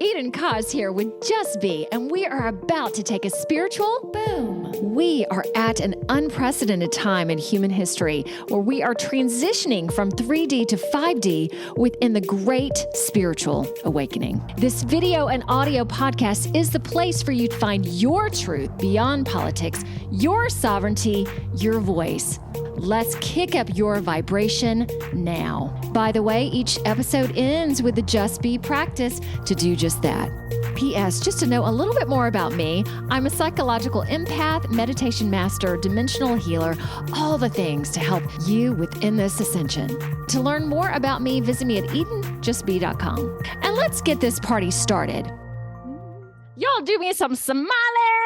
Eden Koz here with Just Be, and we are about to take a spiritual boom. We are at an unprecedented time in human history where we are transitioning from 3D to 5D within the great spiritual awakening. This video and audio podcast is the place for you to find your truth beyond politics, your sovereignty, your voice. Let's kick up your vibration now. By the way, each episode ends with the Just Be practice to do just that. P.S. Just to know a little bit more about me, I'm a psychological empath, meditation master, dimensional healer, all the things to help you within this ascension. To learn more about me, visit me at edenjustbe.com. And let's get this party started. Y'all do me some smiling.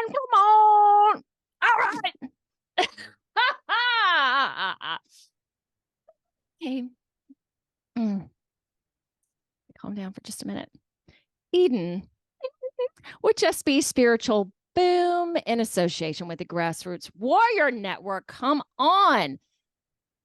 Come on. All right. Okay. Calm down for just a minute. Eden would just be spiritual boom in association with the Grassroots Warrior Network. Come on.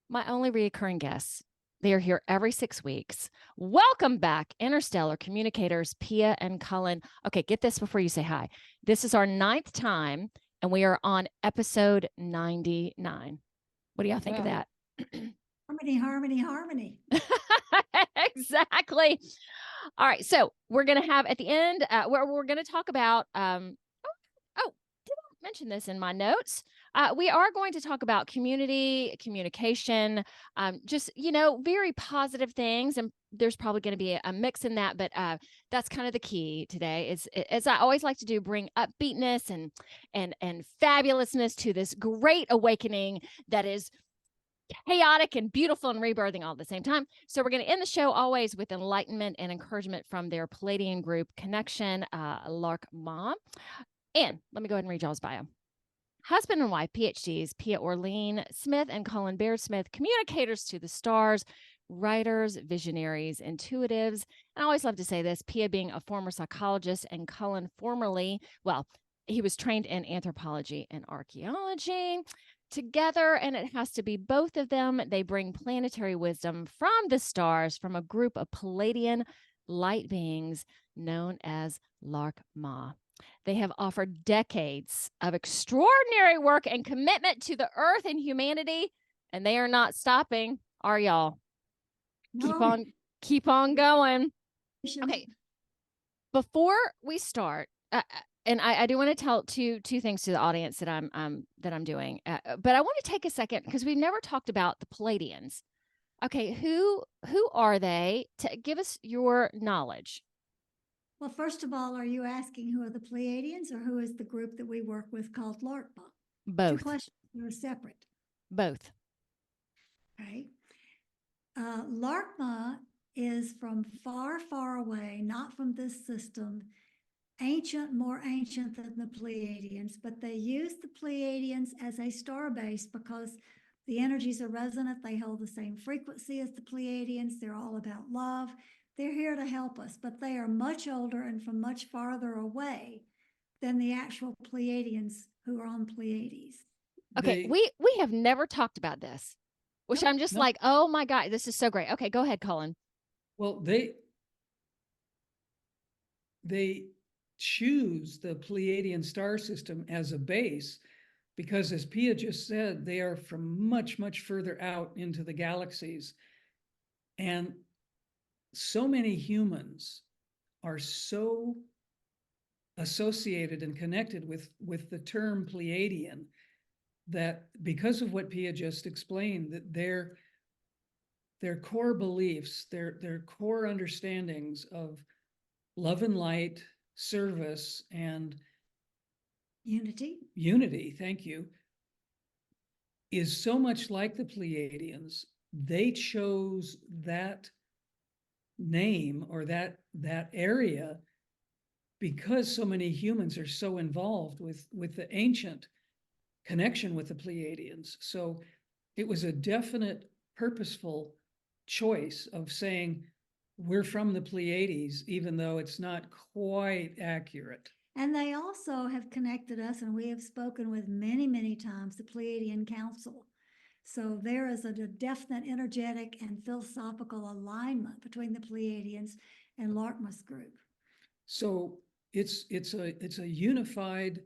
My only reoccurring guests. They are here every 6 weeks. Welcome back, interstellar communicators, Pia and Cullen. Okay, get this before you say hi. This is our 9th time, and we are on episode 99. What do y'all think of that? Harmony, harmony, harmony. Exactly. All right. So we're going to have at the end, we're going to talk about, did I mention this in my notes? We are going to talk about community, communication, just, very positive things. And there's probably going to be a mix in that, but that's kind of the key today is, as I always like to do, bring upbeatness and fabulousness to this great awakening that is chaotic and beautiful and rebirthing all at the same time. So we're going to end the show always with enlightenment and encouragement from their Pleiadian group connection, Laarkmaa. And let me go ahead and read y'all's bio. Husband and wife, PhDs, Pia Orleane Smith and Cullen Baird Smith, communicators to the stars, writers, visionaries, intuitives. And I always love to say this, Pia being a former psychologist and Cullen formerly, he was trained in anthropology and archaeology. Together, and it has to be both of them, they bring planetary wisdom from the stars from a group of Pleiadian light beings known as Laarkmaa. They have offered decades of extraordinary work and commitment to the earth and humanity, and they are not stopping, are y'all? No. Keep on going. Okay. Before we start, and I do want to tell two things to the audience that I'm doing, but I want to take a second because we've never talked about the Pleiadians. Okay, who are they? To give us your knowledge. Well, first of all, are you asking who are the Pleiadians or who is the group that we work with called Laarkmaa? Both. 2 questions are separate. Both. Okay. Laarkmaa is from far, far away, not from this system. Ancient, more ancient than the Pleiadians, but they use the Pleiadians as a star base because the energies are resonant. They hold the same frequency as the Pleiadians. They're all about love. They're here to help us, but they are much older and from much farther away than the actual Pleiadians who are on Pleiades. Okay, we have never talked about this, which I'm just like, oh my God, this is so great. Okay, go ahead, Cullen. Well, they choose the Pleiadian star system as a base because, as Pia just said, they are from much, much further out into the galaxies. And so many humans are so associated and connected with the term Pleiadian that because of what Pia just explained, that their core beliefs, their core understandings of love and light, service, and unity, thank you, is so much like the Pleiadians. They chose that name or that area because so many humans are so involved with the ancient connection with the Pleiadians. So it was a definite, purposeful choice of saying we're from the Pleiades, even though it's not quite accurate. And they also have connected us, and we have spoken with many, many times, the Pleiadian Council. So there is a definite energetic and philosophical alignment between the Pleiadians and Laarkmaa's group. So it's a unified,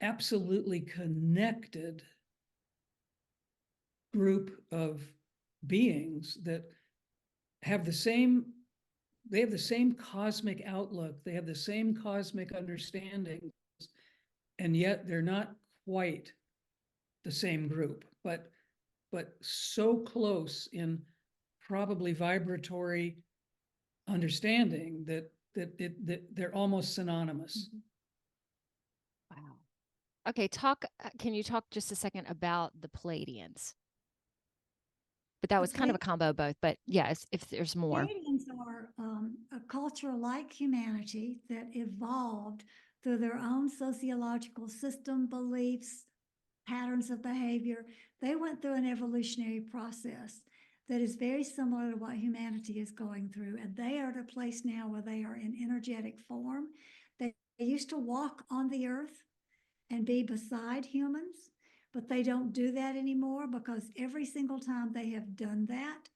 absolutely connected group of beings that have the same, they have the same cosmic outlook, they have the same cosmic understanding, and yet they're not quite the same group, but so close in probably vibratory understanding that they're almost synonymous. Wow. Okay, can you talk just a second about the Pleiadians? But that was kind of a combo of both, but yes, if there's more. Pleiadians are a culture like humanity that evolved through their own sociological system, beliefs, patterns of behavior. They went through an evolutionary process that is very similar to what humanity is going through. And they are at a place now where they are in energetic form. They used to walk on the earth and be beside humans, but they don't do that anymore because every single time they have done that,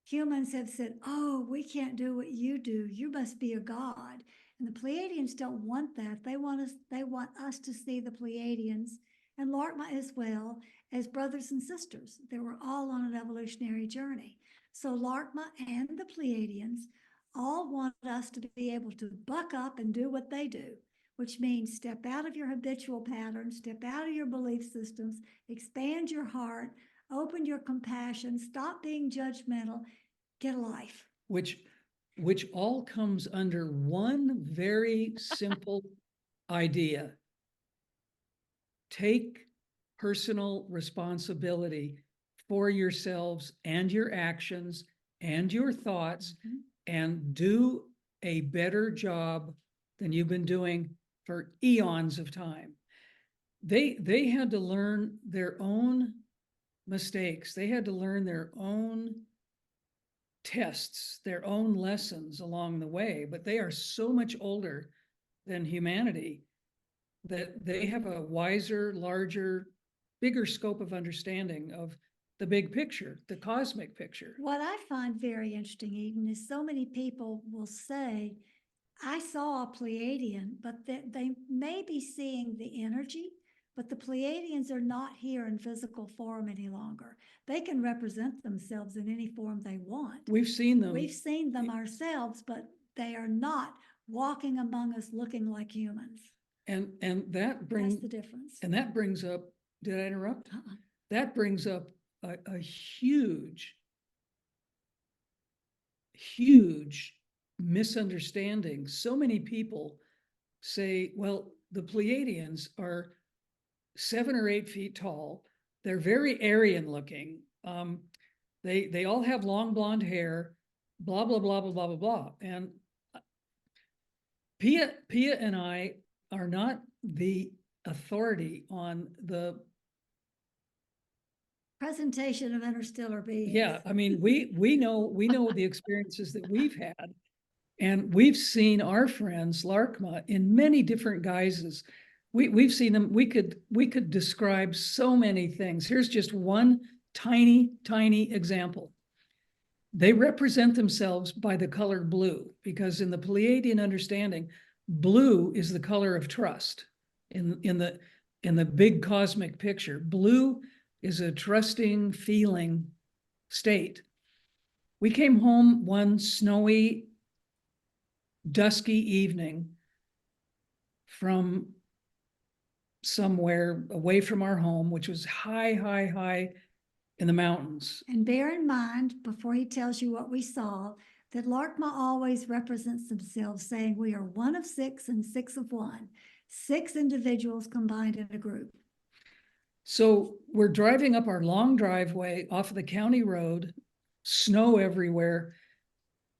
humans have said, oh, we can't do what you do. You must be a god. And the Pleiadians don't want that. They want us to see the Pleiadians and Laarkmaa as well as brothers and sisters. They were all on an evolutionary journey. So Laarkmaa and the Pleiadians all want us to be able to buck up and do what they do, which means step out of your habitual patterns, step out of your belief systems, expand your heart, open your compassion, stop being judgmental, get a life. Which all comes under one very simple idea. Take personal responsibility for yourselves and your actions and your thoughts, and do a better job than you've been doing for eons of time. They had to learn their own mistakes. They had to learn their own tests, their own lessons along the way, but they are so much older than humanity that they have a wiser, larger, bigger scope of understanding of the big picture, the cosmic picture. What I find very interesting, Eden, is so many people will say, I saw a Pleiadian, but they may be seeing the energy, but the Pleiadians are not here in physical form any longer. They can represent themselves in any form they want. We've seen them. We've seen them ourselves, but they are not walking among us looking like humans. And that brings, that's the difference. And that brings up, did I interrupt? Uh-uh. That brings up a huge misunderstanding. So many people say, well, the Pleiadians are 7 or 8 feet tall. They're very Aryan looking. They all have long blonde hair, blah, blah, blah, blah, blah, blah, blah. And Pia and I are not the authority on the presentation of interstellar beings. Yeah, I mean, we know the experiences that we've had, and we've seen our friends Laarkmaa in many different guises. We've seen them. We could describe so many things. Here's just one tiny example. They represent themselves by the color blue, because in the Pleiadian understanding, blue is the color of trust. In the big cosmic picture, blue is a trusting, feeling state. We came home one snowy, dusky evening from somewhere away from our home, which was high in the mountains. And bear in mind, before he tells you what we saw, that Laarkmaa always represents themselves saying we are 1 of 6 and 6 of 1. 6 individuals combined in a group. So we're driving up our long driveway off of the county road, snow everywhere.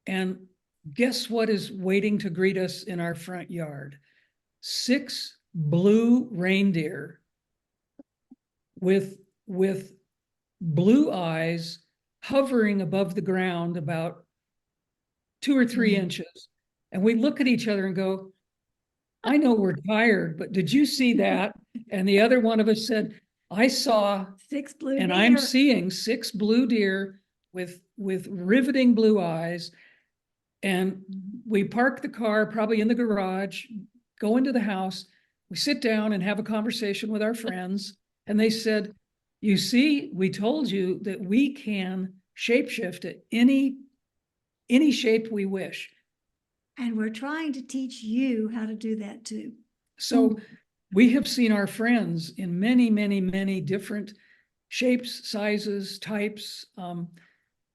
And guess what is waiting to greet us in our front yard? 6 blue reindeer with blue eyes hovering above the ground about 2 or 3 inches. And we look at each other and go, I know we're tired, but did you see that? And the other one of us said, I saw 6 blue deer. And I'm seeing 6 blue deer with riveting blue eyes. And we park the car probably in the garage, go into the house, we sit down and have a conversation with our friends. And they said, you see, we told you that we can shapeshift at any shape we wish. And we're trying to teach you how to do that too. So we have seen our friends in many, many, many different shapes, sizes, types.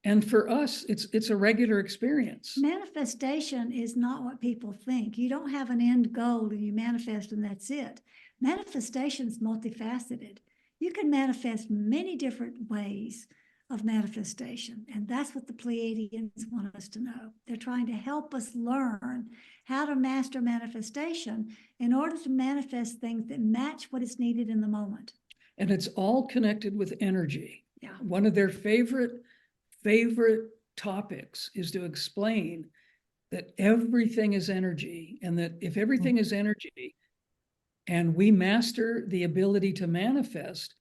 And for us, it's a regular experience. Manifestation is not what people think. You don't have an end goal and you manifest and that's it. Manifestation is multifaceted. You can manifest many different ways of manifestation. And that's what the Pleiadians want us to know. They're trying to help us learn how to master manifestation in order to manifest things that match what is needed in the moment. And it's all connected with energy. Yeah. One of their favorite topics is to explain that everything is energy, and that if everything is energy and we master the ability to manifest,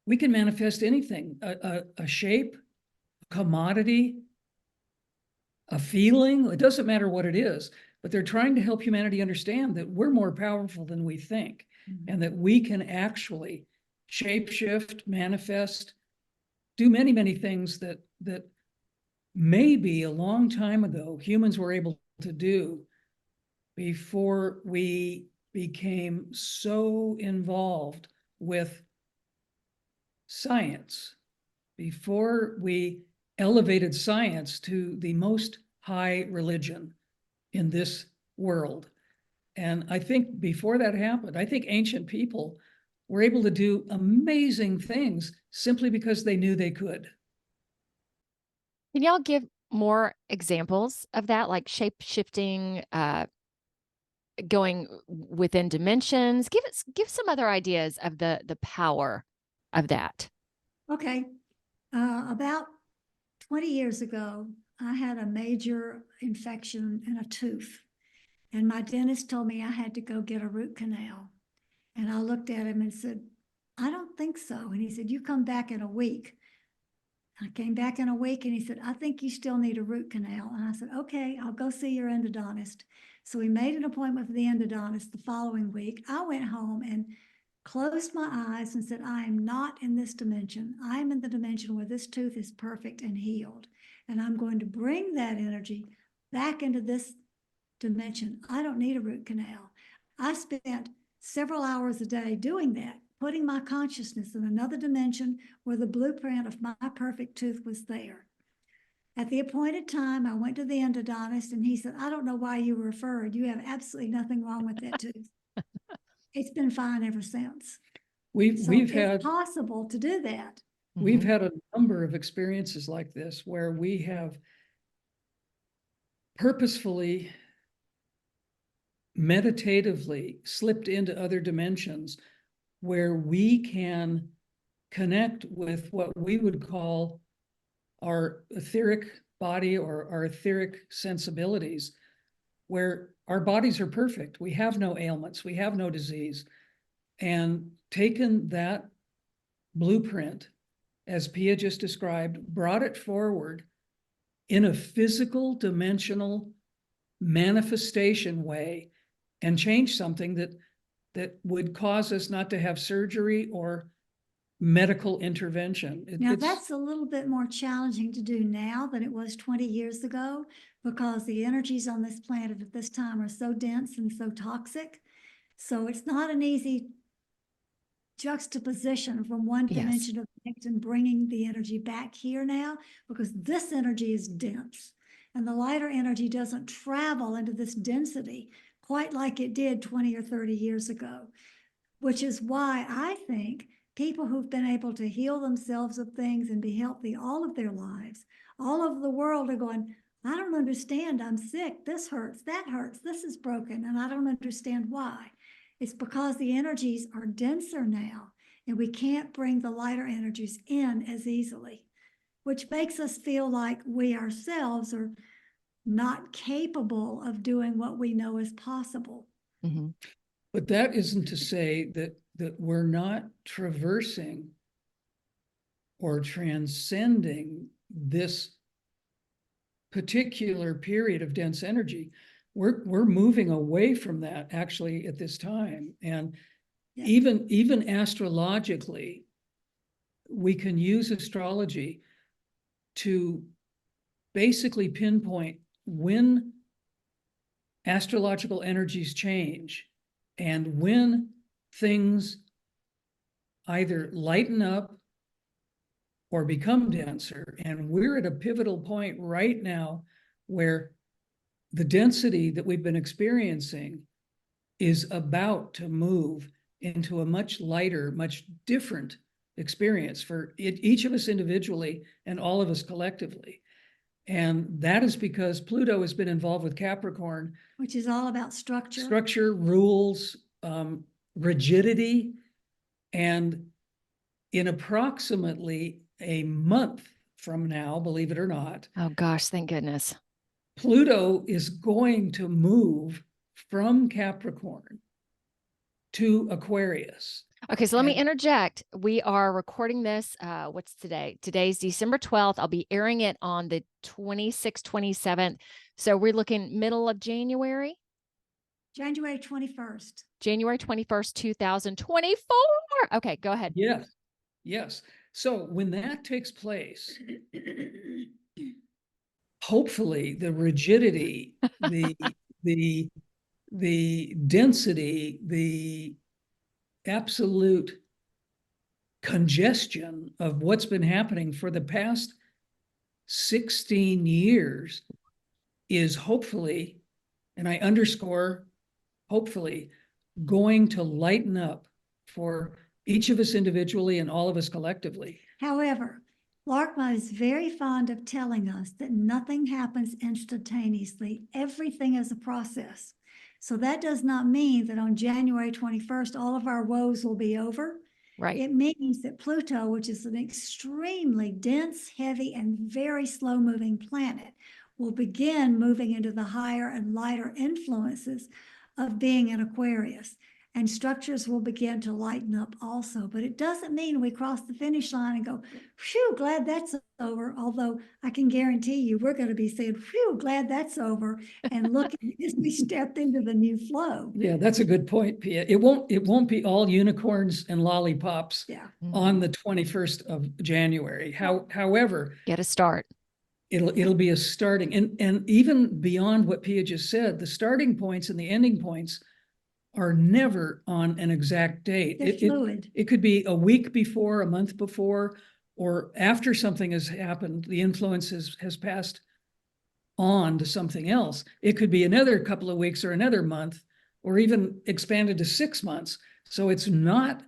we can manifest anything, a shape, a commodity, a feeling. It doesn't matter what it is, but they're trying to help humanity understand that we're more powerful than we think, and that we can actually shapeshift, manifest, do many, many things that maybe a long time ago humans were able to do before we became so involved with science, before we elevated science to the most high religion in this world. And I think before that happened, I think ancient people were able to do amazing things simply because they knew they could. Can y'all give more examples of that, like shape shifting, going within dimensions? Give some other ideas of the power of that. Okay. About 20 years ago, I had a major infection in a tooth. And my dentist told me I had to go get a root canal. And I looked at him and said, I don't think so. And he said, you come back in a week. I came back in a week and he said, I think you still need a root canal. And I said, okay, I'll go see your endodontist. So we made an appointment for the endodontist the following week. I went home and closed my eyes and said, I am not in this dimension. I'm in the dimension where this tooth is perfect and healed. And I'm going to bring that energy back into this dimension. I don't need a root canal. I spent several hours a day doing that, putting my consciousness in another dimension where the blueprint of my perfect tooth was there. At the appointed time, I went to the endodontist and he said, I don't know why you were referred. You have absolutely nothing wrong with that tooth. It's been fine ever since. We've had it's possible to do that. We've had a number of experiences like this where we have purposefully, meditatively slipped into other dimensions where we can connect with what we would call our etheric body or our etheric sensibilities, where our bodies are perfect. We have no ailments, we have no disease. And taken that blueprint, as Pia just described, brought it forward in a physical, dimensional manifestation way, and changed something that would cause us not to have surgery or medical intervention. Now, that's a little bit more challenging to do now than it was 20 years ago, because the energies on this planet at this time are so dense and so toxic. So it's not an easy juxtaposition from one dimension to the next and bringing the energy back here now, because this energy is dense and the lighter energy doesn't travel into this density quite like it did 20 or 30 years ago, which is why I think people who've been able to heal themselves of things and be healthy all of their lives, all over the world, are going, I don't understand. I'm sick. This hurts. That hurts. This is broken. And I don't understand why. It's because the energies are denser now, and we can't bring the lighter energies in as easily, which makes us feel like we ourselves are not capable of doing what we know is possible. But that isn't to say that we're not traversing or transcending this particular period of dense energy. We're moving away from that actually at this time. And Yeah. even astrologically, we can use astrology to basically pinpoint when astrological energies change and when things either lighten up or become denser. And we're at a pivotal point right now where the density that we've been experiencing is about to move into a much lighter, much different experience for each of us individually and all of us collectively. And that is because Pluto has been involved with Capricorn, which is all about structure, rules, rigidity. And in approximately a month from now, believe it or not, Oh gosh, thank goodness. Pluto is going to move from Capricorn to Aquarius. Okay, so let me interject. We are recording this. What's today? Today's December 12th. I'll be airing it on the 26th, 27th. So we're looking middle of January. January 21st. January 21st, 2024. Okay, go ahead. Yes. Yes. So when that takes place, hopefully the rigidity, the density, the absolute congestion of what's been happening for the past 16 years is hopefully, and I underscore hopefully, going to lighten up for each of us individually and all of us collectively. However, Laarkmaa is very fond of telling us that nothing happens instantaneously. Everything is a process. So that does not mean that on January 21st, all of our woes will be over. Right. It means that Pluto, which is an extremely dense, heavy, and very slow-moving planet, will begin moving into the higher and lighter influences of being in Aquarius. And structures will begin to lighten up also. But it doesn't mean we cross the finish line and go, phew, glad that's over. Although I can guarantee you we're going to be saying, phew, glad that's over, and looking as we step into the new flow. Yeah, that's a good point, Pia. It won't be all unicorns and lollipops on the 21st of January. However, get a start. It'll be a starting, and even beyond what Pia just said, the starting points and the ending points are never on an exact date. They're fluid. It could be a week before, a month before, or after something has happened, the influence has passed on to something else. It could be another couple of weeks or another month, or even expanded to 6 months. So it's not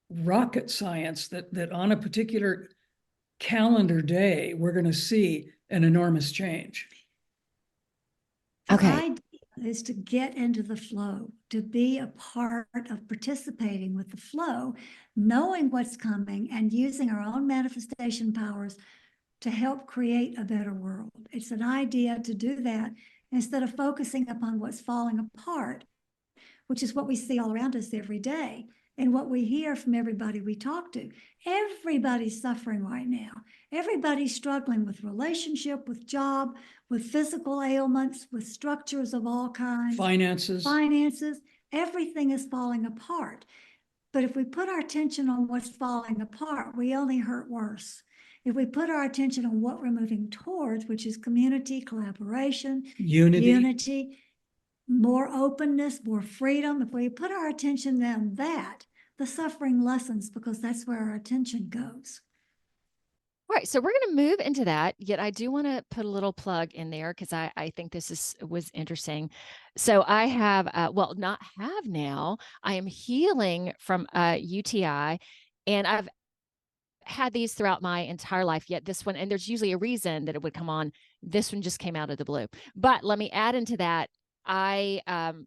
rocket science that on a particular calendar day, we're going to see an enormous change. Okay. The idea is to get into the flow, to be a part of participating with the flow, knowing what's coming and using our own manifestation powers to help create a better world. It's an idea to do that instead of focusing upon what's falling apart, which is what we see all around us every day and what we hear from everybody we talk to. Everybody's suffering right now. Everybody's struggling with relationship, with job, with physical ailments, with structures of all kinds. Finances. Everything is falling apart. But if we put our attention on what's falling apart, we only hurt worse. If we put our attention on what we're moving towards, which is community, collaboration, unity, more openness, more freedom, if we put our attention on that, the suffering lessens because that's where our attention goes. All right, so we're going to move into that, yet I do want to put a little plug in there because I think this was interesting. So I have, I am healing from UTI, and I've had these throughout my entire life, yet this one, and there's usually a reason that it would come on. This one just came out of the blue. But let me add into that,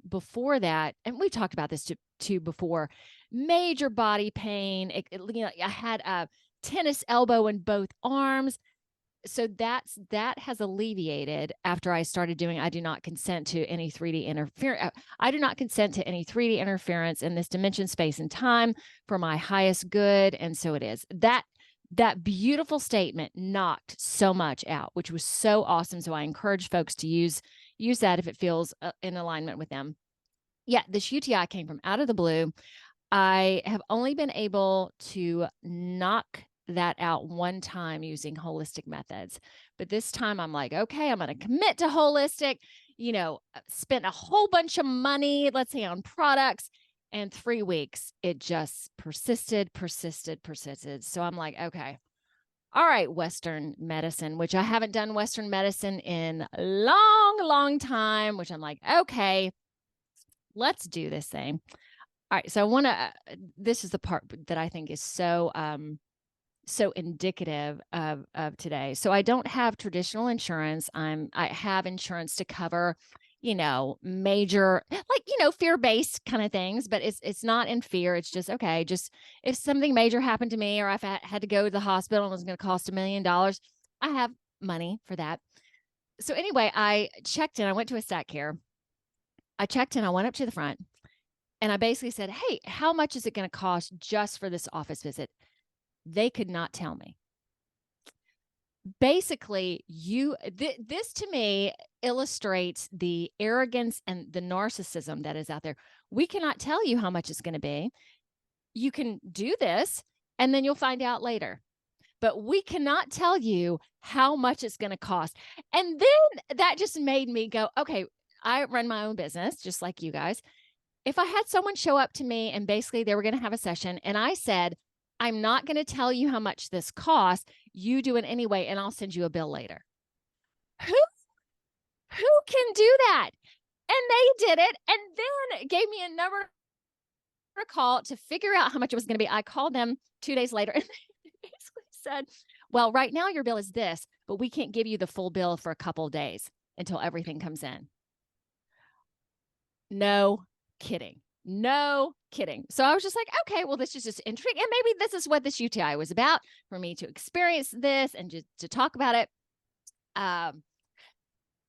before that, and we've talked about this too before, major body pain. I had a tennis elbow in both arms. So that has alleviated after I started doing, I do not consent to any 3D interference. I do not consent to any 3D interference in this dimension, space, and time for my highest good. And so it is. that beautiful statement knocked so much out, which was so awesome. So I encourage folks to use that if it feels in alignment with them. Yeah, this UTI came from out of the blue. I have only been able to knock that out one time using holistic methods. But this time I'm like, okay, I'm going to commit to holistic, spent a whole bunch of money, let's say on products. And 3 weeks, it just persisted. So I'm like, okay, all right, Western medicine, which I haven't done Western medicine in a long time, which I'm like, okay, let's do this thing. All right, so I want to. This is the part that I think is so indicative of today. So I don't have traditional insurance. I have insurance to cover, major fear-based kind of things, but it's not in fear. It's just okay. Just if something major happened to me, or if I had to go to the hospital and it was going to cost $1 million, I have money for that. So anyway, I checked in. I went to a stat care. I checked in. I went up to the front. And I basically said, hey, how much is it going to cost just for this office visit? They could not tell me. Basically, this to me illustrates the arrogance and the narcissism that is out there. We cannot tell you how much it's going to be. You can do this, and then you'll find out later. But we cannot tell you how much it's going to cost. And then that just made me go, okay, I run my own business, just like you guys. If I had someone show up to me and basically they were going to have a session and I said, I'm not going to tell you how much this costs, you do it anyway, and I'll send you a bill later. Who can do that? And they did it, and then gave me a number to call to figure out how much it was going to be. I called them 2 days later and they basically said, well, right now your bill is this, but we can't give you the full bill for a couple of days until everything comes in. No kidding. So I was just like, okay, well, this is just intriguing. And maybe this is what this UTI was about, for me to experience this and just to talk about it.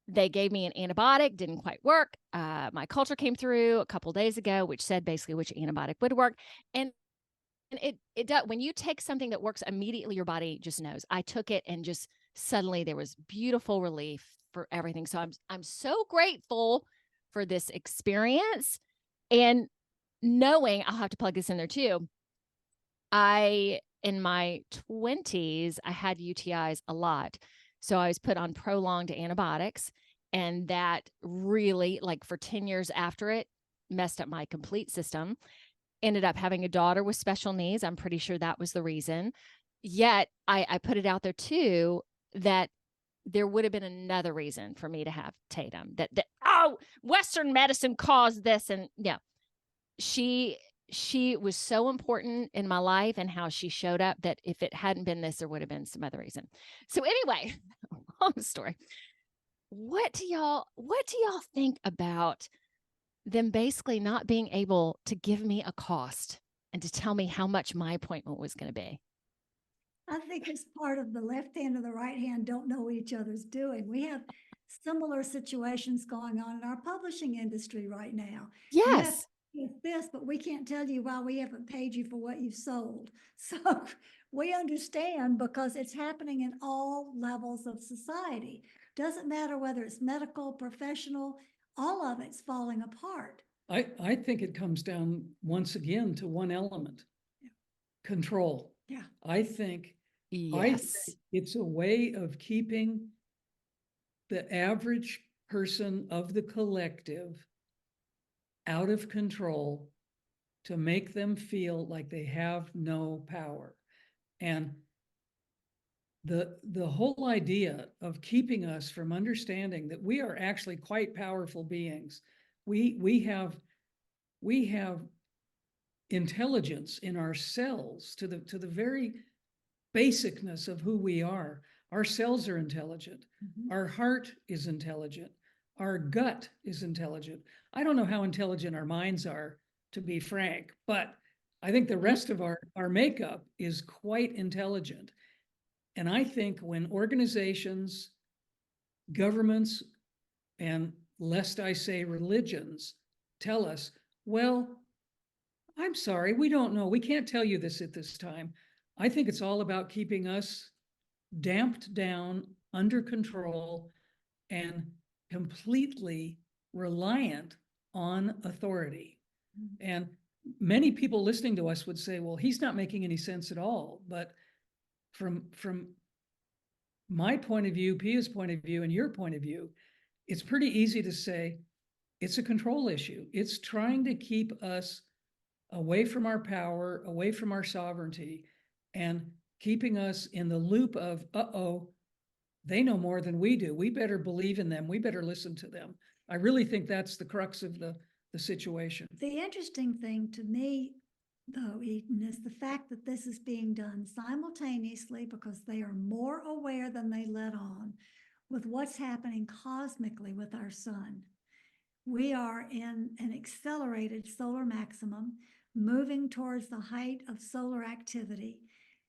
They gave me an antibiotic, didn't quite work. My culture came through a couple days ago, which said basically which antibiotic would work. And it does. When you take something that works immediately, your body just knows. I took it and just suddenly there was beautiful relief for everything. So I'm so grateful for this experience. And knowing, I'll have to plug this in there too. In my 20s, I had UTIs a lot. So I was put on prolonged antibiotics, and that really, like for 10 years after it, messed up my complete system. Ended up having a daughter with special needs. I'm pretty sure that was the reason. Yet I put it out there too, that there would have been another reason for me to have Tatum, that Western medicine caused this. And yeah, she was so important in my life and how she showed up, that if it hadn't been this, there would have been some other reason. So anyway, long story. What do y'all think about them basically not being able to give me a cost and to tell me how much my appointment was going to be? I think it's part of the left hand and the right hand don't know what each other's doing. We have similar situations going on in our publishing industry right now. You have Yes. this, but we can't tell you why we haven't paid you for what you've sold. So we understand, because it's happening in all levels of society. Doesn't matter whether it's medical, professional, all of it's falling apart. I think it comes down once again to one element: control. Yeah. I think Yes. it's a way of keeping the average person of the collective out of control, to make them feel like they have no power. And the whole idea of keeping us from understanding that we are actually quite powerful beings. We have intelligence in our cells, to the very basicness of who we are. Our cells are intelligent. Mm-hmm. Our heart is intelligent. Our gut is intelligent. I don't know how intelligent our minds are, to be frank, but I think the rest of our makeup is quite intelligent. And I think when organizations, governments, and lest I say religions tell us, well, I'm sorry, we don't know, we can't tell you this at this time, I think it's all about keeping us damped down, under control, and completely reliant on authority. And many people listening to us would say, well, he's not making any sense at all. But from my point of view, Pia's point of view, and your point of view, it's pretty easy to say it's a control issue. It's trying to keep us away from our power, away from our sovereignty, and keeping us in the loop of, uh-oh, they know more than we do. We better believe in them. We better listen to them. I really think that's the crux of the situation. The interesting thing to me, though, Eden, is the fact that this is being done simultaneously because they are more aware than they let on with what's happening cosmically with our sun. We are in an accelerated solar maximum, moving towards the height of solar activity.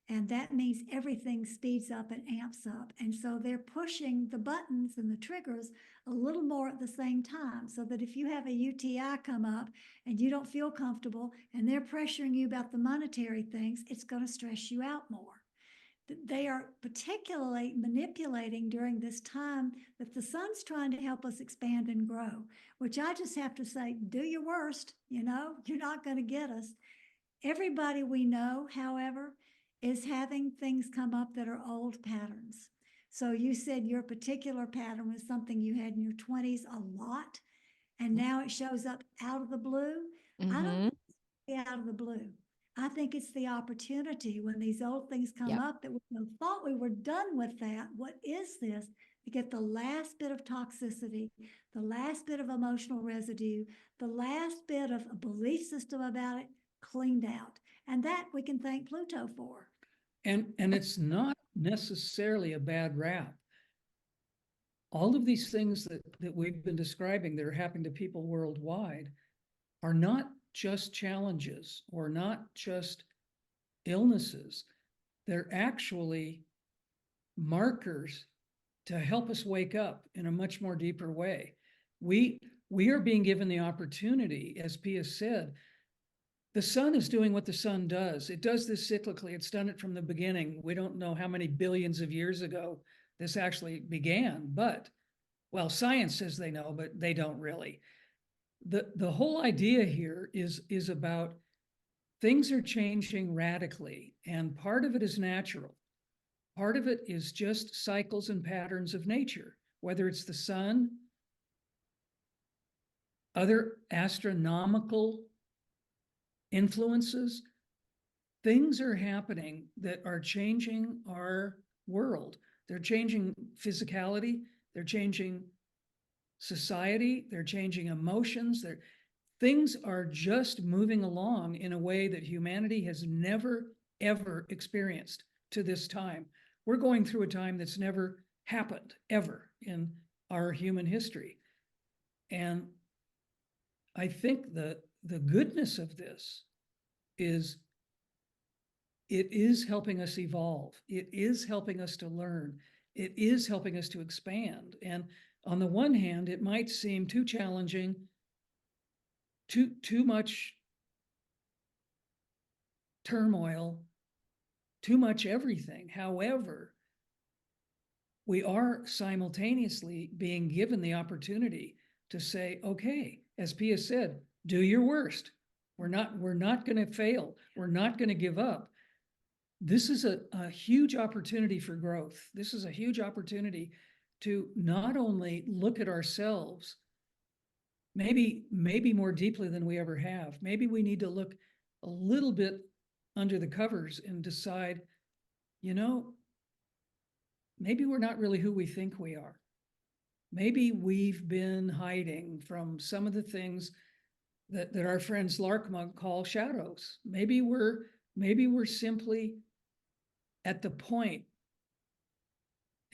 And that means everything speeds up and amps up. And so they're pushing the buttons and the triggers a little more at the same time, so that if you have a UTI come up and you don't feel comfortable and they're pressuring you about the monetary things, it's going to stress you out more. They are particularly manipulating during this time that the sun's trying to help us expand and grow, which I just have to say, do your worst, you're not going to get us. Everybody we know, however, is having things come up that are old patterns. So you said your particular pattern was something you had in your 20s a lot, and now it shows up out of the blue. I don't think out of the blue. I think it's the opportunity when these old things come up that we thought we were done with that. What is this? To get the last bit of toxicity, the last bit of emotional residue, the last bit of a belief system about it cleaned out. And that we can thank Pluto for. And it's not necessarily a bad rap. All of these things that we've been describing that are happening to people worldwide are not just challenges or not just illnesses. They're actually markers to help us wake up in a much more deeper way. We are being given the opportunity, as Pia said, the sun is doing what the sun does. It does this cyclically. It's done it from the beginning. We don't know how many billions of years ago this actually began, but, well, science says they know, but they don't really. The whole idea here is about things are changing radically, and part of it is natural. Part of it is just cycles and patterns of nature, whether it's the sun, other astronomical influences. Things are happening that are changing our world. They're changing physicality, they're changing society, they're changing emotions. Things are just moving along in a way that humanity has never, ever experienced to this time. We're going through a time that's never happened, ever, in our human history. And I think the goodness of this is it is helping us evolve. It is helping us to learn. It is helping us to expand. And on the one hand, it might seem too challenging, too much turmoil, too much everything. However, we are simultaneously being given the opportunity to say, okay, as Pia said, do your worst. We're not going to fail. We're not going to give up. This is a huge opportunity for growth. This is a huge opportunity to not only look at ourselves, maybe more deeply than we ever have. Maybe we need to look a little bit under the covers and decide, maybe we're not really who we think we are. Maybe we've been hiding from some of the things that our friends Laarkmaa call shadows. Maybe we're simply at the point,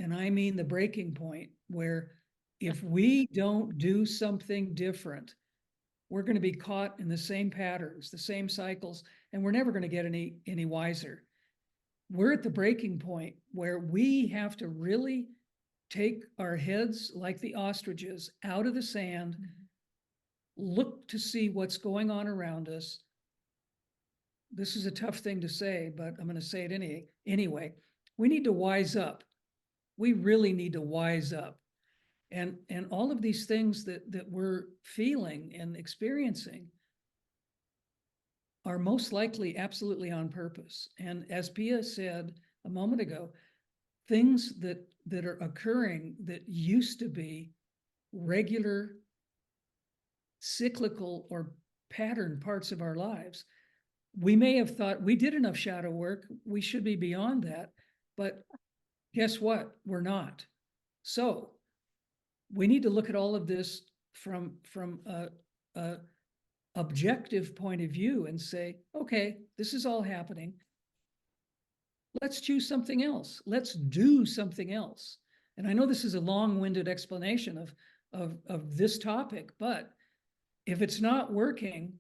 and I mean the breaking point, where if we don't do something different, we're going to be caught in the same patterns, the same cycles, and we're never going to get any wiser. We're at the breaking point where we have to really take our heads like the ostriches out of the sand, look to see what's going on around us, this is a tough thing to say, but I'm going to say it anyway. We need to wise up. We really need to wise up. And all of these things that we're feeling and experiencing are most likely absolutely on purpose. And as Pia said a moment ago, things that are occurring that used to be regular, cyclical, or pattern parts of our lives. We may have thought we did enough shadow work, we should be beyond that, but guess what? We're not. So we need to look at all of this from a objective point of view and say, okay, this is all happening. Let's choose something else. Let's do something else. And I know this is a long-winded explanation of this topic, but if it's not working,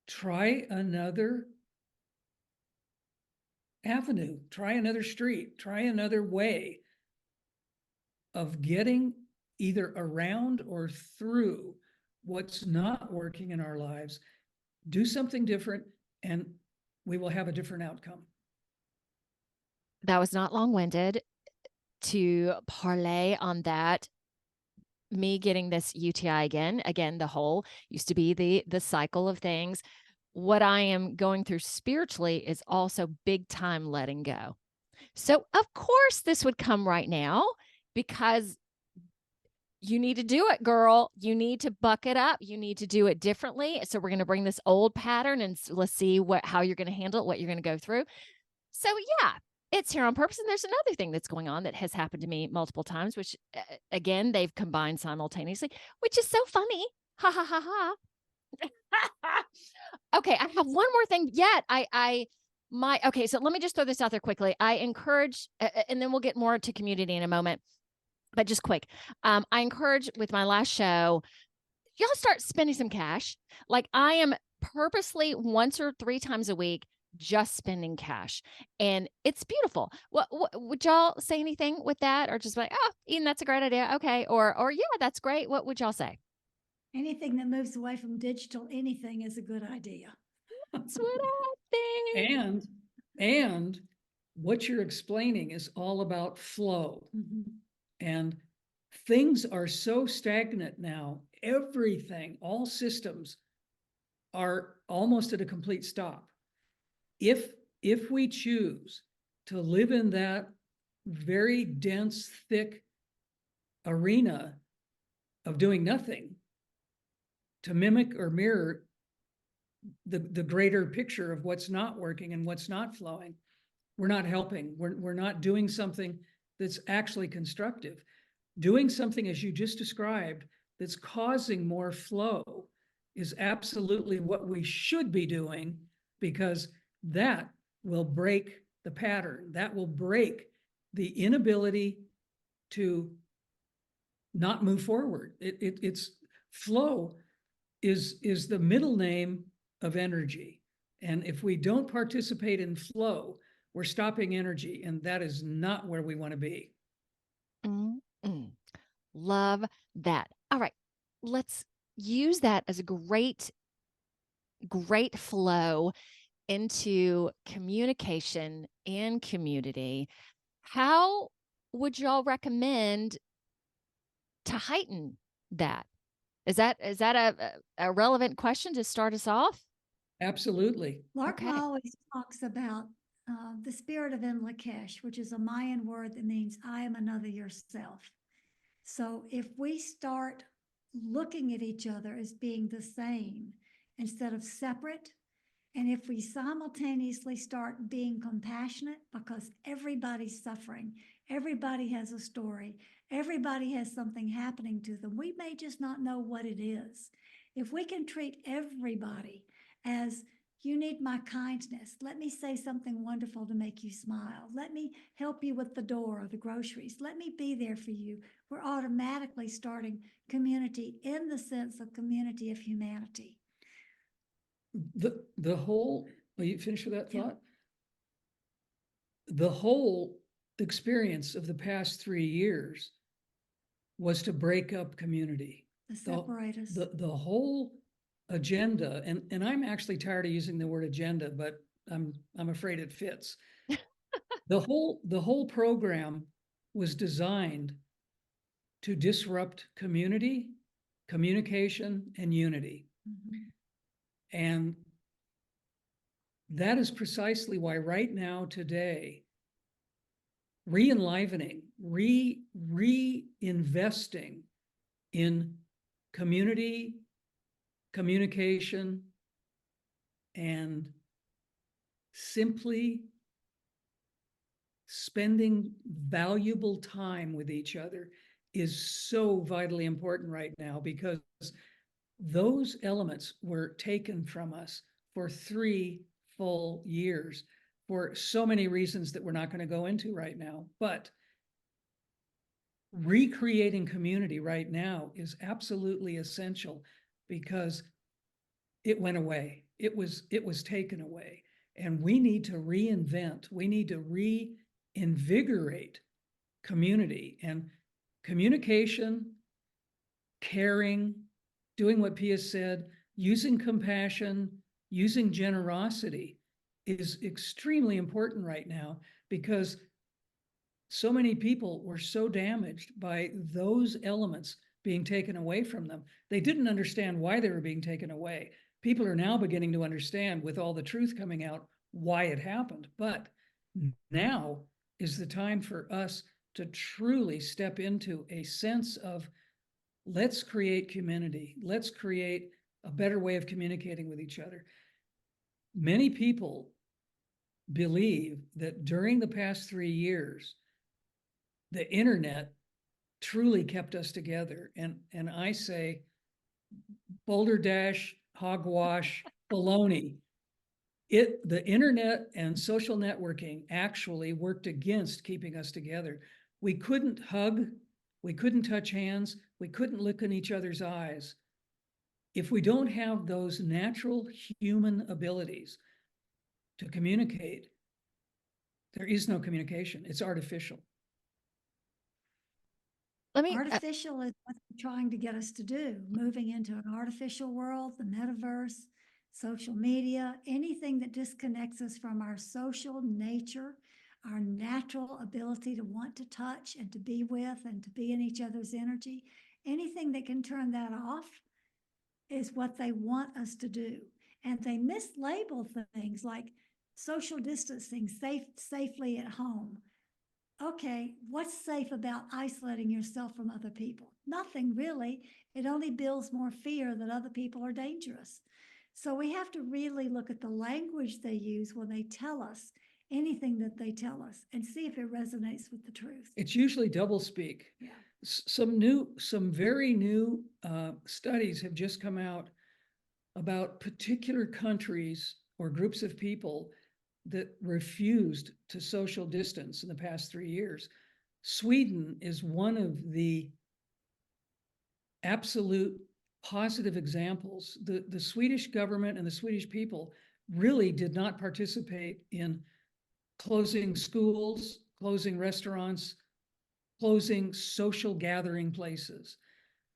try another avenue, try another street, try another way of getting either around or through what's not working in our lives. Do something different and we will have a different outcome. That was not long-winded. To parlay on that, me getting this UTI again, the whole used to be the cycle of things. What I am going through spiritually is also big time letting go. So of course this would come right now because you need to do it, girl. You need to buck it up. You need to do it differently. So we're going to bring this old pattern and let's see how you're going to handle it, what you're going to go through. So yeah, it's here on purpose. And there's another thing that's going on that has happened to me multiple times, which again, they've combined simultaneously, which is so funny. Ha ha ha ha. Okay, I have one more thing yet. Okay, so let me just throw this out there quickly. I encourage, and then we'll get more to community in a moment, but just quick. I encourage with my last show, y'all start spending some cash. Like I am purposely once or 3 times a week just spending cash, and it's beautiful. What would y'all say anything with that, or just like, oh, Eden, that's a great idea, okay, or yeah, that's great. What would y'all say? Anything that moves away from digital anything is a good idea. That's what I think. And what you're explaining is all about flow. Mm-hmm. And things are so stagnant now. Everything, all systems are almost at a complete stop. If we choose to live in that very dense, thick arena of doing nothing to mimic or mirror the greater picture of what's not working and what's not flowing, we're not helping. We're not doing something that's actually constructive. Doing something, as you just described, that's causing more flow is absolutely what we should be doing, because that will break the pattern. That will break the inability to not move forward. It's flow is the middle name of energy. And if we don't participate in flow, we're stopping energy, and that is not where we want to be. Mm-mm. Love that. All right, let's use that as a great flow into communication and community. How would y'all recommend to heighten that? Is that a relevant question to start us off? Absolutely. Laarkmaa Okay. always talks about the spirit of Lakesh, which is a Mayan word that means I am another yourself. So if we start looking at each other as being the same instead of separate, and if we simultaneously start being compassionate, because everybody's suffering, everybody has a story, everybody has something happening to them, we may just not know what it is. If we can treat everybody as, you need my kindness, let me say something wonderful to make you smile, let me help you with the door or the groceries, let me be there for you, we're automatically starting community in the sense of community of humanity. The whole, are you finished with that thought? Yeah. The whole experience of the past 3 years was to break up community. To separate us. The whole agenda, and I'm actually tired of using the word agenda, but I'm afraid it fits. The whole program was designed to disrupt community, communication, and unity. Mhm. And that is precisely why right now, today, re-enlivening, reinvesting in community, communication, and simply spending valuable time with each other is so vitally important right now, because those elements were taken from us for 3 full years for so many reasons that we're not going to go into right now. But recreating community right now is absolutely essential, because it went away. It was taken away. And we need to reinvent, we need to reinvigorate community and communication, caring, doing what Pia said, using compassion, using generosity is extremely important right now, because so many people were so damaged by those elements being taken away from them. They didn't understand why they were being taken away. People are now beginning to understand, with all the truth coming out, why it happened. But now is the time for us to truly step into a sense of, let's create community. Let's create a better way of communicating with each other. Many people believe that during the past 3 years, the internet truly kept us together. And I say, boulder dash, hogwash, baloney. The internet and social networking actually worked against keeping us together. We couldn't hug, we couldn't touch hands, we couldn't look in each other's eyes. If we don't have those natural human abilities to communicate, there is no communication. It's artificial. Let me, Artificial is what they're trying to get us to do, moving into an artificial world, the metaverse, social media, anything that disconnects us from our social nature, our natural ability to want to touch and to be with and to be in each other's energy. Anything that can turn that off is what they want us to do. And they mislabel things like social distancing, safely at home. Okay, what's safe about isolating yourself from other people? Nothing really. It only builds more fear that other people are dangerous. So we have to really look at the language they use when they tell us anything that they tell us and see if it resonates with the truth. It's usually doublespeak. Yeah. Some very new studies have just come out about particular countries or groups of people that refused to social distance in the past 3 years. Sweden is one of the absolute positive examples. The Swedish government and the Swedish people really did not participate in closing schools, closing restaurants, closing social gathering places.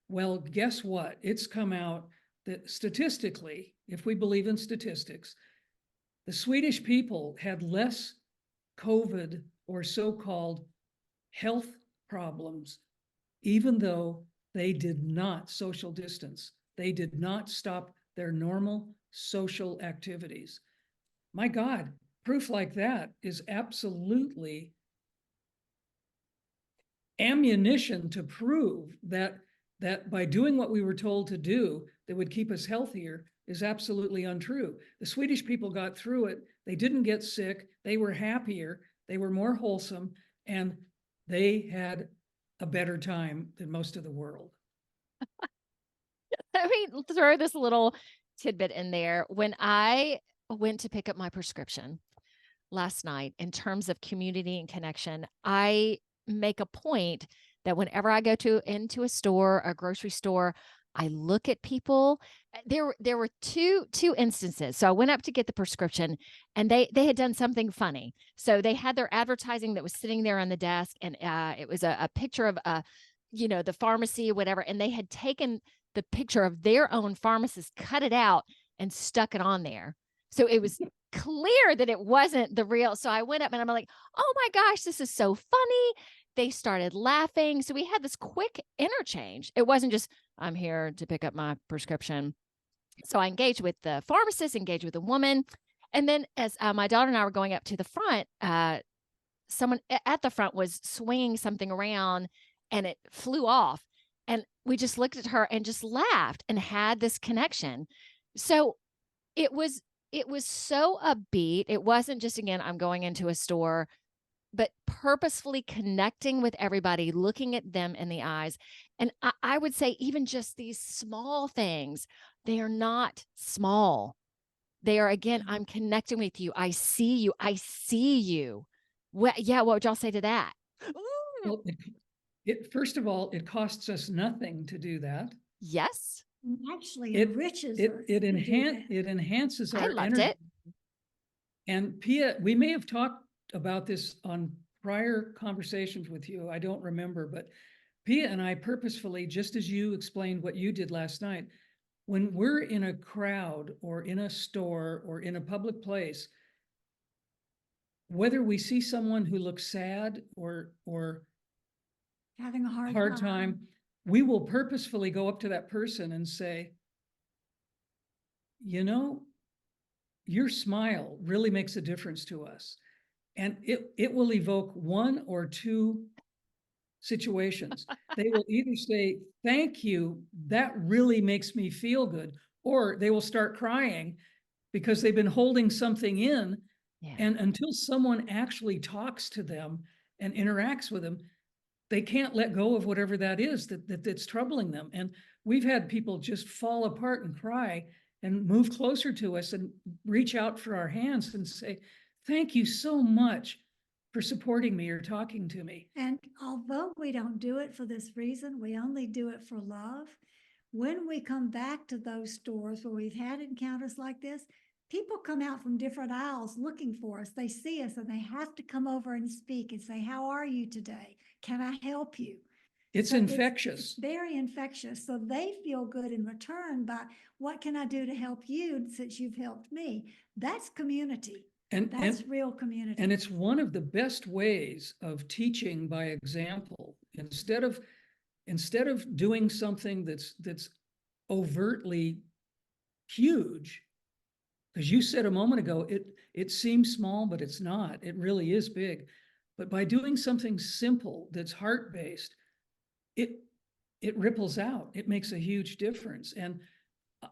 Well, guess what? It's come out that statistically, if we believe in statistics, the Swedish people had less COVID or so-called health problems, even though they did not social distance. They did not stop their normal social activities. My God, proof like that is absolutely ammunition to prove that by doing what we were told to do that would keep us healthier is absolutely untrue. The Swedish people got through it. They didn't get sick. They were happier. They were more wholesome, and they had a better time than most of the world. let me throw this little tidbit in there. When I went to pick up my prescription last night, in terms of community and connection, I make a point that whenever I go into a store, a grocery store, I look at people. There were two instances. So I went up to get the prescription, and they had done something funny. So they had their advertising that was sitting there on the desk, and it was a picture of the pharmacy, whatever, and they had taken the picture of their own pharmacist, cut it out, and stuck it on there. So it was clear that it wasn't the real. So I went up and I'm like, oh my gosh, this is so funny. They started laughing. So we had this quick interchange. It wasn't just, I'm here to pick up my prescription. So I engaged with the pharmacist, engaged with the woman. And then as my daughter and I were going up to the front, someone at the front was swinging something around and it flew off. And we just looked at her and just laughed and had this connection. So it was so upbeat. It wasn't just, again, I'm going into a store, but purposefully connecting with everybody, looking at them in the eyes. And I would say even just these small things, they are not small. They are, again, I'm connecting with you. I see you. I see you. Well, yeah. What would y'all say to that? Well, first of all, it costs us nothing to do that. Yes. Actually It enriches it us it, to do it enhances I our loved energy. it. And Pia, we may have talked about this on prior conversations with you. I don't remember, but Pia and I purposefully, just as you explained what you did last night, when we're in a crowd or in a store or in a public place, whether we see someone who looks sad or having a hard time, we will purposefully go up to that person and say, your smile really makes a difference to us. And it will evoke one or two situations. They will either say, thank you, that really makes me feel good, or they will start crying because they've been holding something in. Yeah. And until someone actually talks to them and interacts with them, they can't let go of whatever that is that's troubling them. And we've had people just fall apart and cry and move closer to us and reach out for our hands and say, thank you so much for supporting me or talking to me. And although we don't do it for this reason, we only do it for love. When we come back to those stores where we've had encounters like this, people come out from different aisles looking for us. They see us and they have to come over and speak and say, how are you today? Can I help you? It's infectious. It's very infectious. So they feel good in return by, what can I do to help you since you've helped me? That's community. That's real community. And it's one of the best ways of teaching by example. Instead of doing something that's overtly huge, because you said a moment ago, it seems small, but it's not. It really is big. But by doing something simple that's heart-based, it ripples out. It makes a huge difference. And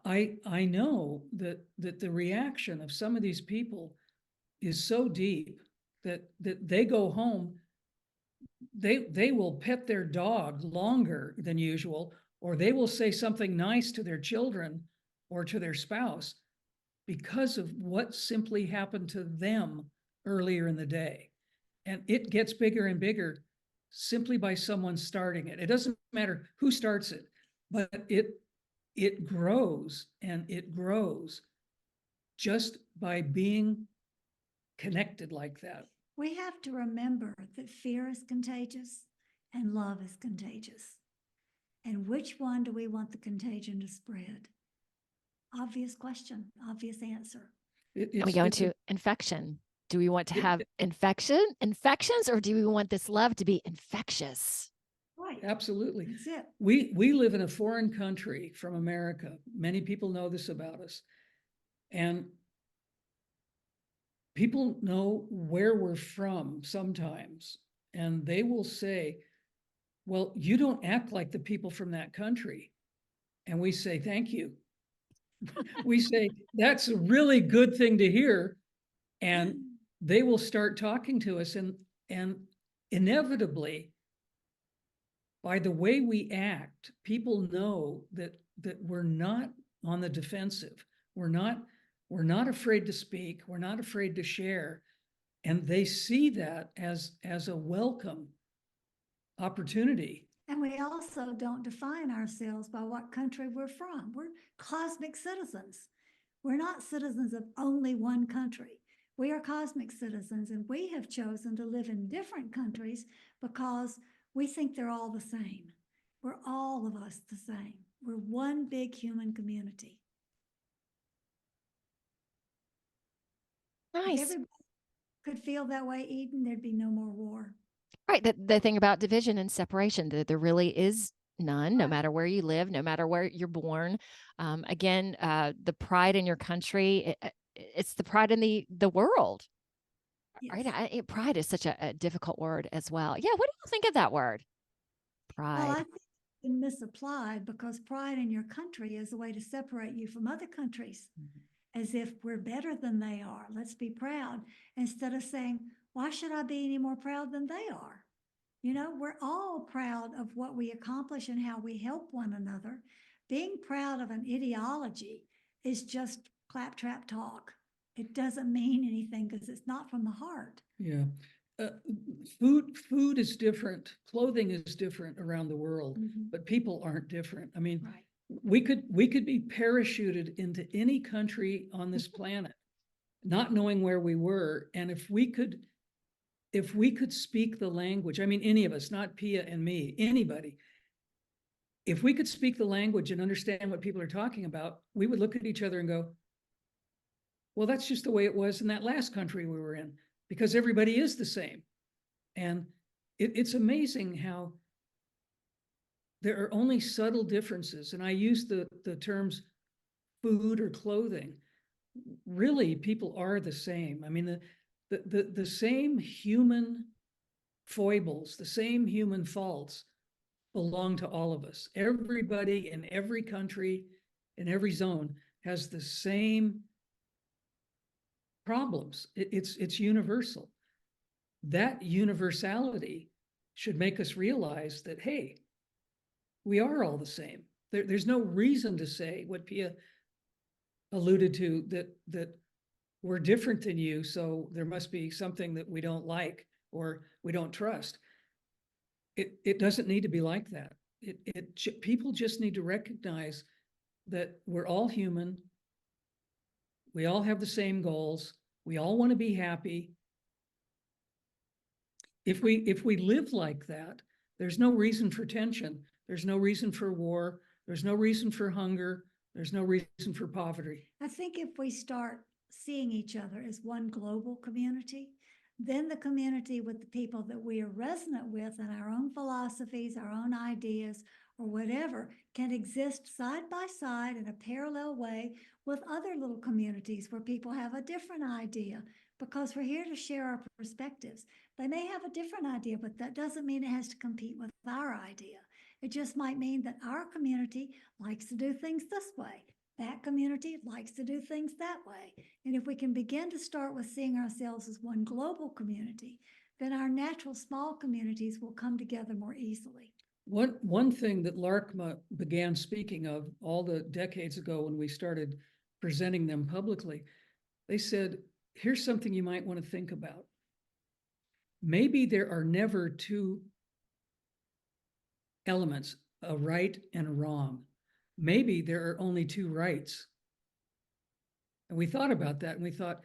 I know that the reaction of some of these people is so deep that they go home, they will pet their dog longer than usual, or they will say something nice to their children or to their spouse because of what simply happened to them earlier in the day. And it gets bigger and bigger simply by someone starting it. It doesn't matter who starts it, but it grows and it grows just by being connected like that. We have to remember that fear is contagious and love is contagious. And which one do we want the contagion to spread? Obvious question, obvious answer. We go into infection. Do we want to have infections, or do we want this love to be infectious? Right. Absolutely. That's it. We live in a foreign country from America. Many people know this about us. And people know where we're from sometimes. And they will say, well, you don't act like the people from that country. And we say, thank you. We say, that's a really good thing to hear. And they will start talking to us, and inevitably, by the way we act, people know that we're not on the defensive. We're not afraid to speak. We're not afraid to share. And they see that as a welcome opportunity. And we also don't define ourselves by what country we're from. We're cosmic citizens. We're not citizens of only one country. We are cosmic citizens, and we have chosen to live in different countries because we think they're all the same. all of us the same. We're one big human community. If Nice. everybody could feel that way, Eden, there'd be no more war. Right. The thing about division and separation, there really is none, no matter where you live, no matter where you're born. Again, the pride in your country, it's the pride in the world. Yes. Right. Pride is such a difficult word as well. Yeah. What do you think of that word? Pride. Well, I think it's been misapplied because pride in your country is a way to separate you from other countries, as if we're better than they are. Let's be proud, instead of saying, why should I be any more proud than they are? You know, we're all proud of what we accomplish and how we help one another. Being proud of an ideology is just claptrap talk. It doesn't mean anything because it's not from the heart. Yeah. Food is different. Clothing is different around the world, but people aren't different. I mean, Right. we could be parachuted into any country on this planet, not knowing where we were. And if we could speak the language, I mean, any of us, not Pia and me, anybody, if we could speak the language and understand what people are talking about, we would look at each other and go, well, that's just the way it was in that last country we were in, because everybody is the same. And it's amazing how there are only subtle differences. And I use the terms food or clothing. Really, people are the same. I mean, the same human foibles, the same human faults belong to all of us. Everybody in every country, in every zone, has the same problems. It's universal. That universality should make us realize that, hey, we are all the same. There's no reason to say what Pia alluded to, that we're different than you, so there must be something that we don't like or we don't trust. It doesn't need to be like that. People just need to recognize that we're all human. We all have the same goals. We all want to be happy. If we live like that, there's no reason for tension. There's no reason for war. There's no reason for hunger. There's no reason for poverty. I think if we start seeing each other as one global community, then the community with the people that we are resonant with and our own philosophies, our own ideas, or whatever, can exist side by side in a parallel way with other little communities where people have a different idea, because we're here to share our perspectives. They may have a different idea, but that doesn't mean it has to compete with our idea. It just might mean that our community likes to do things this way. That community likes to do things that way. And if we can begin to start with seeing ourselves as one global community, then our natural small communities will come together more easily. One thing that Laarkmaa began speaking of all the decades ago when we started presenting them publicly, they said, here's something you might want to think about. Maybe there are never two elements, a right and a wrong. Maybe there are only two rights. And we thought about that and we thought,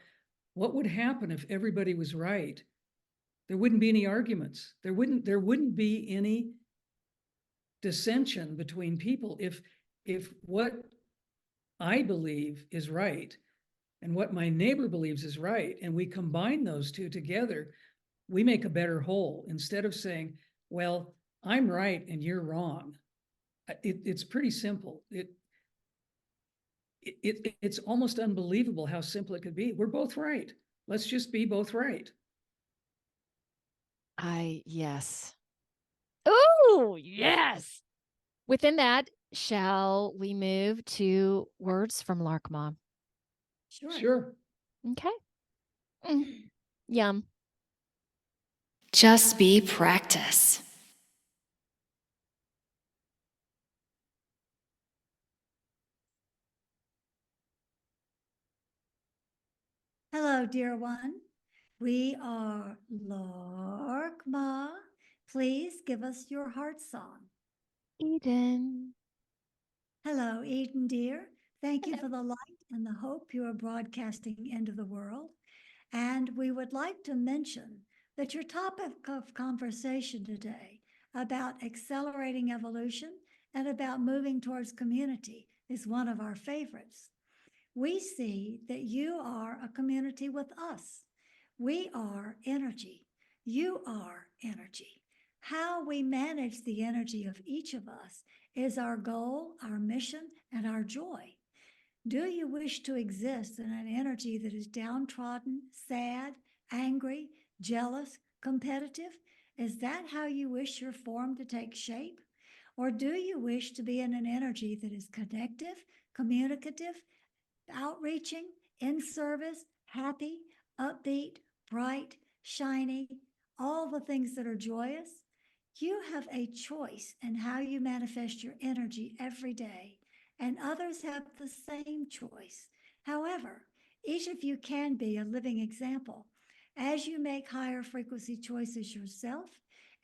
what would happen if everybody was right? There wouldn't be any arguments. There wouldn't be any dissension between people if what I believe is right and what my neighbor believes is right, and we combine those two together, we make a better whole, instead of saying, well, I'm right and you're wrong. It's pretty simple. It's almost unbelievable how simple it could be. We're both right. Let's just be both right. Yes. Oh, yes. Within that, shall we move to words from Laarkmaa? Sure. Okay. Yum. Just be practice. Hello, dear one. We are Laarkmaa. Please give us your heart song. Eden. Hello, Eden, dear. Thank you for the light and the hope you are broadcasting into the world. And we would like to mention that your topic of conversation today about accelerating evolution and about moving towards community is one of our favorites. We see that you are a community with us. We are energy. You are energy. How we manage the energy of each of us is our goal, our mission, and our joy. Do you wish to exist in an energy that is downtrodden, sad, angry, jealous, competitive? Is that how you wish your form to take shape? Or do you wish to be in an energy that is connective, communicative, outreaching, in service, happy, upbeat, bright, shiny, all the things that are joyous? You have a choice in how you manifest your energy every day, and others have the same choice. However, each of you can be a living example. As you make higher frequency choices yourself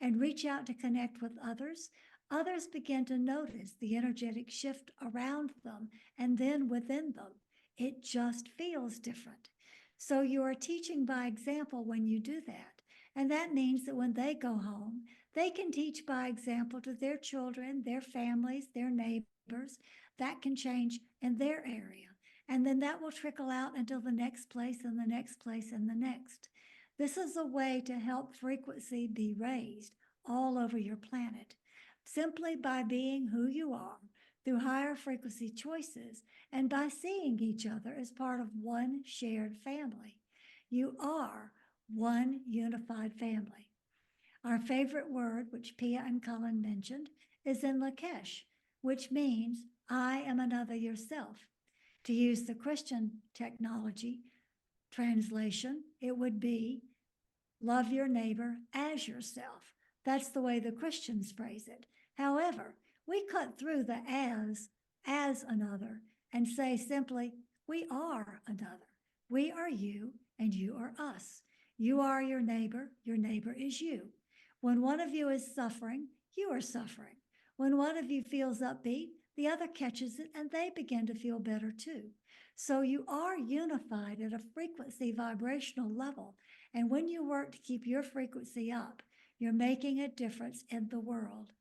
and reach out to connect with others, others begin to notice the energetic shift around them and then within them. It just feels different. So you are teaching by example when you do that. And that means that when they go home, they can teach by example to their children, their families, their neighbors. That can change in their area. And then that will trickle out until the next place and the next place and the next. This is a way to help frequency be raised all over your planet, simply by being who you are through higher frequency choices and by seeing each other as part of one shared family. You are one unified family. Our favorite word, which Pia and Cullen mentioned, is in Lakesh, which means I am another yourself. To use the Christian technology translation, it would be love your neighbor as yourself. That's the way the Christians phrase it. However, we cut through the as another, and say simply, we are another. We are you, and you are us. You are your neighbor is you. When one of you is suffering, you are suffering. When one of you feels upbeat, the other catches it and they begin to feel better too. So you are unified at a frequency vibrational level. And when you work to keep your frequency up, you're making a difference in the world.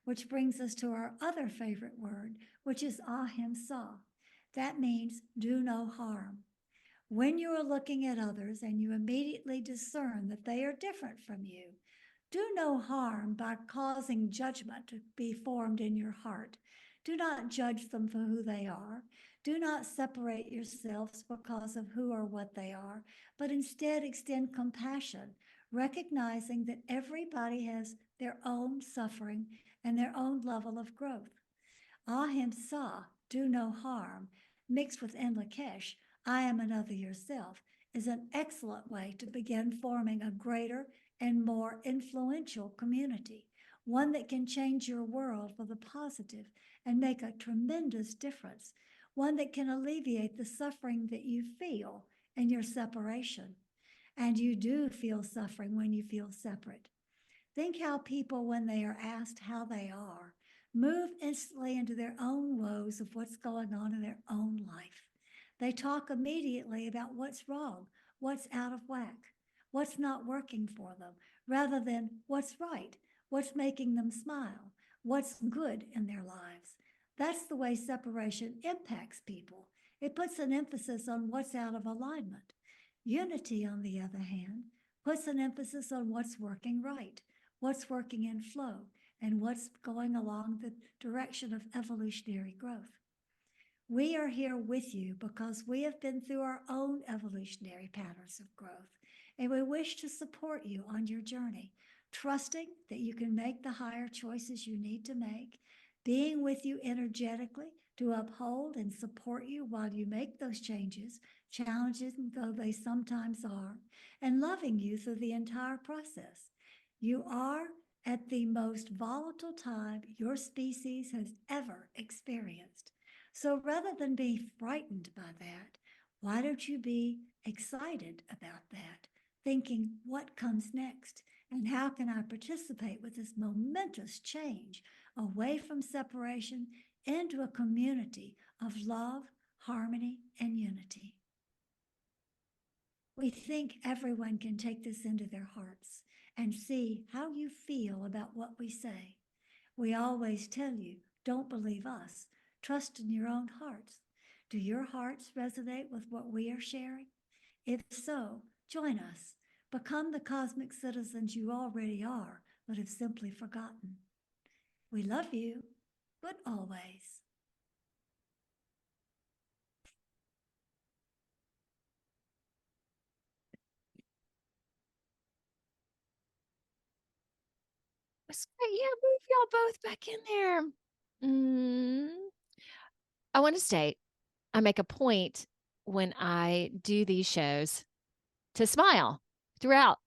Which brings us to our other favorite word, which is ahimsa. That means do no harm. When you are looking at others and you immediately discern that they are different from you, do no harm by causing judgment to be formed in your heart. Do not judge them for who they are. Do not separate yourselves because of who or what they are, but instead extend compassion, recognizing that everybody has their own suffering and their own level of growth. Ahimsa, do no harm, mixed with Enlakesh, I am another yourself, is an excellent way to begin forming a greater and more influential community, one that can change your world for the positive and make a tremendous difference, one that can alleviate the suffering that you feel in your separation. And you do feel suffering when you feel separate. Think how people, when they are asked how they are, move instantly into their own woes of what's going on in their own life. They talk immediately about what's wrong, what's out of whack, what's not working for them, rather than what's right, what's making them smile, what's good in their lives. That's the way separation impacts people. It puts an emphasis on what's out of alignment. Unity, on the other hand, puts an emphasis on what's working right, what's working in flow, and what's going along the direction of evolutionary growth. We are here with you because we have been through our own evolutionary patterns of growth, and we wish to support you on your journey, trusting that you can make the higher choices you need to make, being with you energetically to uphold and support you while you make those changes, challenging though they sometimes are, and loving you through the entire process. You are at the most volatile time your species has ever experienced. So rather than be frightened by that, why don't you be excited about that, thinking what comes next and how can I participate with this momentous change away from separation into a community of love, harmony, and unity. We think everyone can take this into their hearts and see how you feel about what we say. We always tell you, Don't believe us. Trust in your own hearts. Do your hearts resonate with what we are sharing? If so, join us. Become the cosmic citizens you already are, but have simply forgotten. We love you, but always. That's great. Yeah, move y'all both back in there. I want to state, I make a point when I do these shows to smile throughout.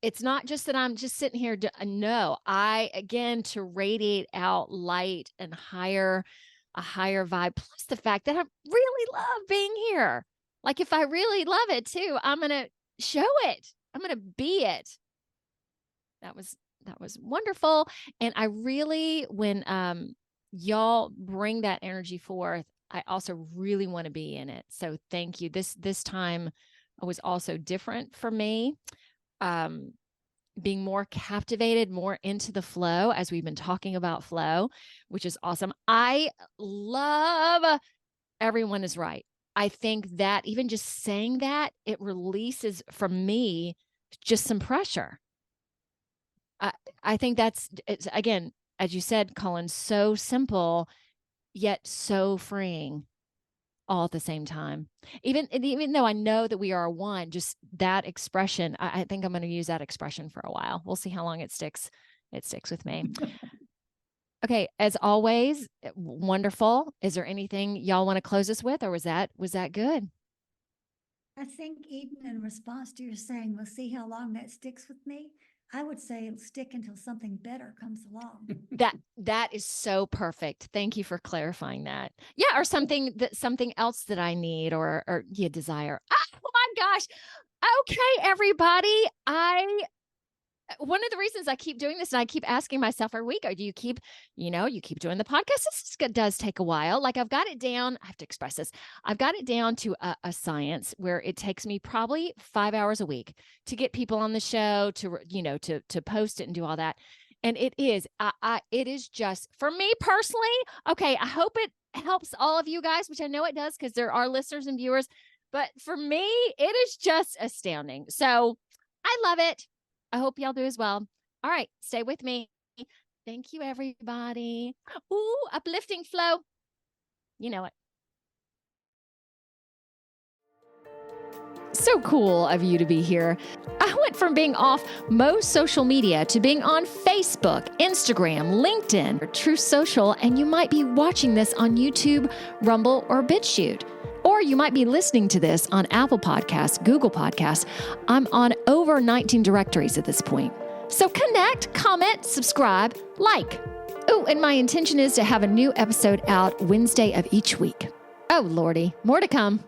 It's not just that I'm just sitting here. No, again, to radiate out light and a higher vibe, plus the fact that I really love being here. Like, if I really love it too, I'm going to show it. I'm going to be it. That was wonderful. And I really, when y'all bring that energy forth, I also really want to be in it. So thank you. This time was also different for me. Being more captivated, more into the flow, as we've been talking about flow, which is awesome. I love everyone is right. I think that even just saying that, it releases from me just some pressure. I think it's, again, as you said, Cullen, so simple, yet so freeing all at the same time. Even though I know that we are one, just that expression, I think I'm going to use that expression for a while. We'll see how long it sticks. It sticks with me. Okay. As always, wonderful. Is there anything y'all want to close us with, or was that good? I think, Eden, in response to your saying, we'll see how long that sticks with me, I would say it'll stick until something better comes along. That is so perfect. Thank you for clarifying that. Yeah, or something else that I need or you desire. Oh my gosh. Okay, everybody. One of the reasons I keep doing this, and I keep asking myself every week, do you keep doing the podcast? This does take a while. Like, I've got it down. I have to express this. I've got it down to a science where it takes me probably 5 hours a week to get people on the show, to post it and do all that. And it is just, for me personally, okay, I hope it helps all of you guys, which I know it does because there are listeners and viewers. But for me, it is just astounding. So I love it. I hope y'all do as well. All right, stay with me. Thank you, everybody. Ooh, uplifting flow. You know it. So cool of you to be here. I went from being off most social media to being on Facebook, Instagram, LinkedIn, or True Social, and you might be watching this on YouTube, Rumble, or BitChute. Or you might be listening to this on Apple Podcasts, Google Podcasts. I'm on over 19 directories at this point. So connect, comment, subscribe, like. Oh, and my intention is to have a new episode out Wednesday of each week. Oh, Lordy, more to come.